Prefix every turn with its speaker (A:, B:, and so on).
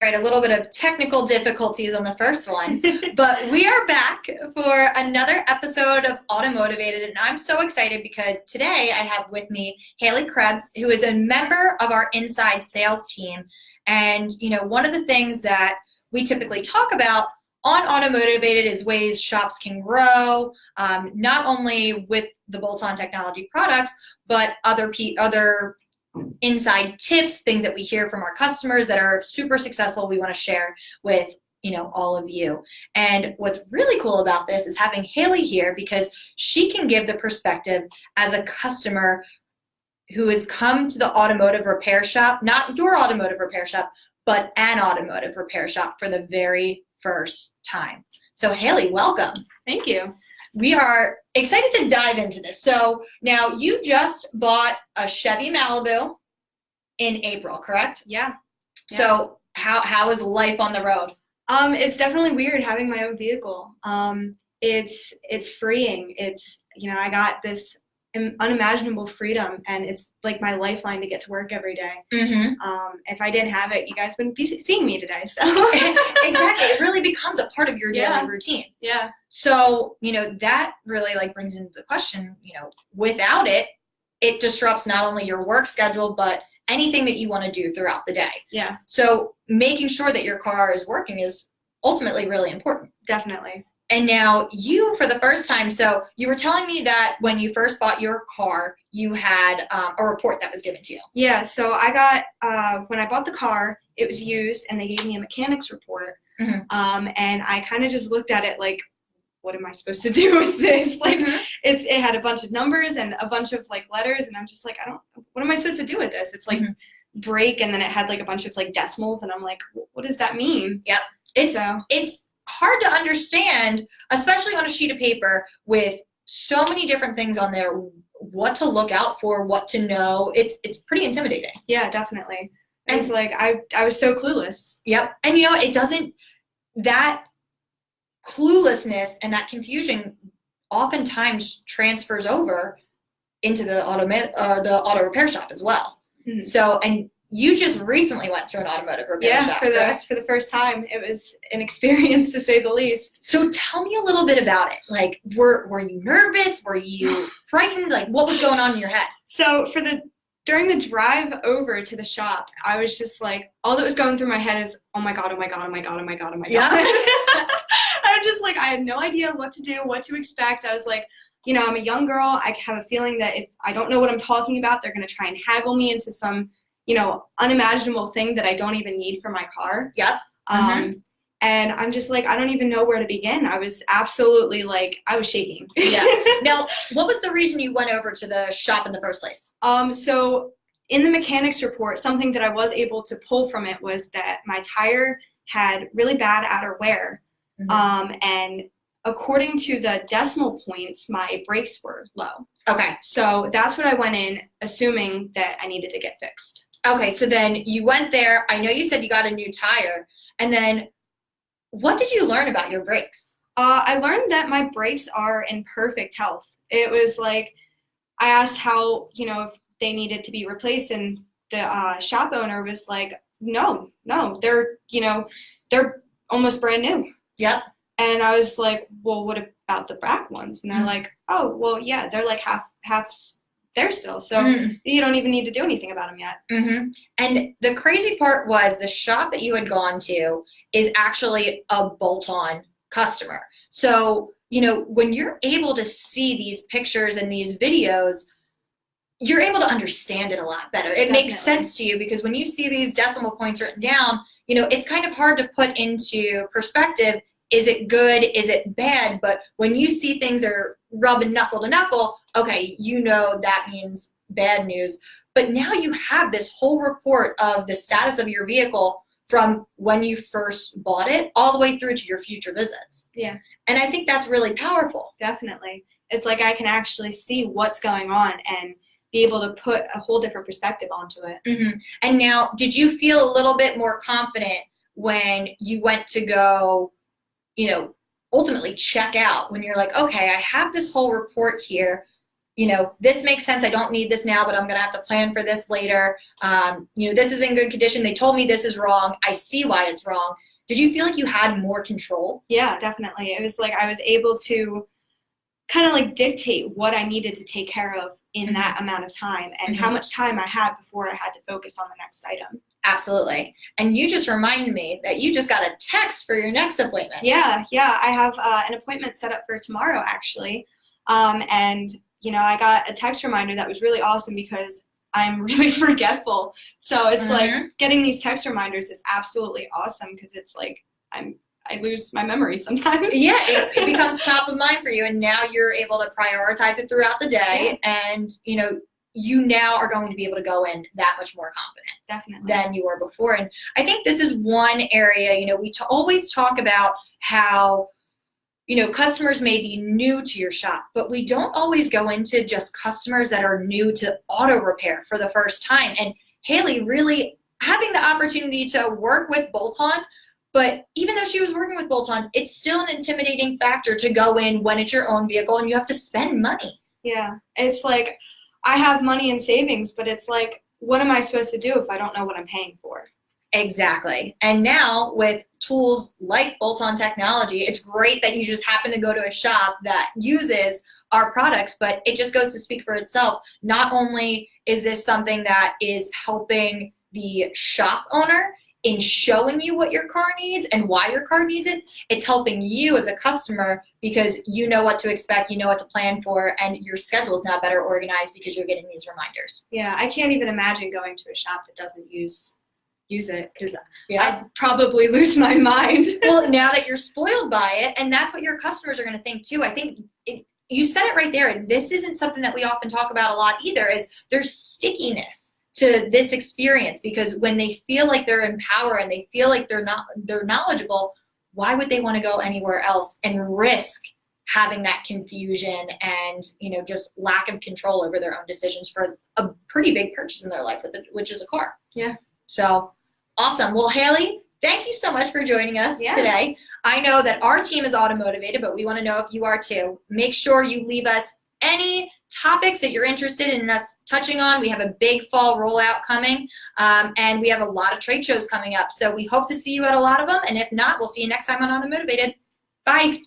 A: Right, a little bit of technical difficulties on the first one, but we are back for another episode of Automotivated, and I'm so excited because today I have with me Haley Krebs, who is a member of our inside sales team. And one of the things that we typically talk about on Automotivated is ways shops can grow, not only with the bolt-on technology products, but other inside tips, things that we hear from our customers that are super successful we want to share with all of you. And what's really cool about this is having Haley here because she can give the perspective as a customer who has come to the automotive repair shop, not your automotive repair shop, but an automotive repair shop for the very first time. So Haley, welcome.
B: Thank you.
A: We are excited to dive into this. So now you just bought a Chevy Malibu in April, correct?
B: Yeah.
A: So how is life on the road?
B: It's definitely weird having my own vehicle. It's freeing. It's, I got this unimaginable freedom, and it's like my lifeline to get to work every day.
A: Mm-hmm.
B: If I didn't have it, you guys wouldn't be seeing me today. So
A: exactly, it really becomes a part of your daily routine.
B: Yeah.
A: So that really brings into the question. Without it, it disrupts not only your work schedule but anything that you want to do throughout the day.
B: Yeah.
A: So making sure that your car is working is ultimately really important.
B: Definitely.
A: And now you, for the first time, so you were telling me that when you first bought your car, you had a report that was given to you.
B: Yeah, so I got, when I bought the car, it was used, and they gave me a mechanics report.
A: Mm-hmm.
B: And I kind of just looked at it like, what am I supposed to do with this?
A: Mm-hmm.
B: It had a bunch of numbers and a bunch of letters, and I'm just like, what am I supposed to do with this? It's like break, and then it had a bunch of decimals, and I'm like, what does that mean?
A: Yep. It's hard to understand, especially on a sheet of paper with so many different things on there, what to look out for, what to know. It's pretty intimidating.
B: Yeah, definitely. And it's like, I was so clueless.
A: Yep. And it doesn't, that cluelessness and that confusion oftentimes transfers over into the auto repair shop as well.
B: Mm-hmm.
A: So, and you just recently went to an automotive repair shop, correct?
B: For the first time. It was an experience, to say the least.
A: So tell me a little bit about it. Were you nervous? Were you frightened? What was going on in your head?
B: So during the drive over to the shop, I was just all that was going through my head is, oh my God, oh my God, oh my God, oh my God, oh my God.
A: Yeah.
B: I was just I had no idea what to do, what to expect. I was I'm a young girl. I have a feeling that if I don't know what I'm talking about, they're going to try and haggle me into some unimaginable thing that I don't even need for my car.
A: Yep.
B: And I'm just I don't even know where to begin. I was absolutely I was shaking.
A: Yeah. Now, what was the reason you went over to the shop in the first place?
B: So in the mechanics report, something that I was able to pull from it was that my tire had really bad outer wear.
A: Mm-hmm.
B: And according to the decimal points, my brakes were low.
A: Okay.
B: So that's what I went in assuming that I needed to get fixed.
A: Okay, so then you went there. I know you said you got a new tire. And then what did you learn about your brakes?
B: I learned that my brakes are in perfect health. It was I asked how, if they needed to be replaced, and the shop owner was no, they're, they're almost brand new.
A: Yep.
B: And I was well, what about the back ones? And they're oh, well, yeah, they're half there still, so you don't even need to do anything about them yet.
A: Mm-hmm. And the crazy part was the shop that you had gone to is actually a bolt-on customer. So, when you're able to see these pictures and these videos, you're able to understand it a lot better. It
B: Definitely.
A: Makes sense to you because when you see these decimal points written down, it's kind of hard to put into perspective. Is it good? Is it bad? But when you see things are rubbing knuckle to knuckle, okay, that means bad news. But now you have this whole report of the status of your vehicle from when you first bought it all the way through to your future visits.
B: Yeah.
A: And I think that's really powerful.
B: Definitely. It's I can actually see what's going on and be able to put a whole different perspective onto it.
A: Mm-hmm. And now, did you feel a little bit more confident when you went to go, ultimately check out, when you're okay, I have this whole report here. this makes sense. I don't need this now, but I'm going to have to plan for this later. This is in good condition. They told me this is wrong. I see why it's wrong. Did you feel like you had more control?
B: Yeah, definitely. It was like I was able to kind of like dictate what I needed to take care of in that amount of time and how much time I had before I had to focus on the next item.
A: Absolutely. And you just reminded me that you just got a text for your next appointment.
B: Yeah. I have an appointment set up for tomorrow, actually. And I got a text reminder that was really awesome because I'm really forgetful. So it's like getting these text reminders is absolutely awesome because it's like I lose my memory sometimes.
A: Yeah, it becomes top of mind for you, and now you're able to prioritize it throughout the day, and you now are going to be able to go in that much more confident than you were before. And I think this is one area, we always talk about how customers may be new to your shop, but we don't always go into just customers that are new to auto repair for the first time. And Haley really having the opportunity to work with Bolt-On, but even though she was working with Bolt-On, it's still an intimidating factor to go in when it's your own vehicle and you have to spend money.
B: Yeah, it's like I have money in savings, but it's like, what am I supposed to do if I don't know what I'm paying for?
A: Exactly. And now with tools like Bolt-On technology, it's great that you just happen to go to a shop that uses our products, but it just goes to speak for itself. Not only is this something that is helping the shop owner in showing you what your car needs and why your car needs it, it's helping you as a customer because you know what to expect, you know what to plan for, and your schedule is now better organized because you're getting these reminders.
B: Yeah, I can't even imagine going to a shop that doesn't use it because I'd probably lose my mind.
A: Well, now that you're spoiled by it, and that's what your customers are going to think too. I think you said it right there, and this isn't something that we often talk about a lot either, is there's stickiness to this experience because when they feel like they're in power and they feel like they're knowledgeable, why would they want to go anywhere else and risk having that confusion and just lack of control over their own decisions for a pretty big purchase in their life, which is a car?
B: Yeah.
A: So awesome. Well, Haley, thank you so much for joining us today. I know that our team is automotivated, but we want to know if you are too. Make sure you leave us any topics that you're interested in us touching on. We have a big fall rollout coming, and we have a lot of trade shows coming up. So we hope to see you at a lot of them. And if not, we'll see you next time on Automotivated. Bye.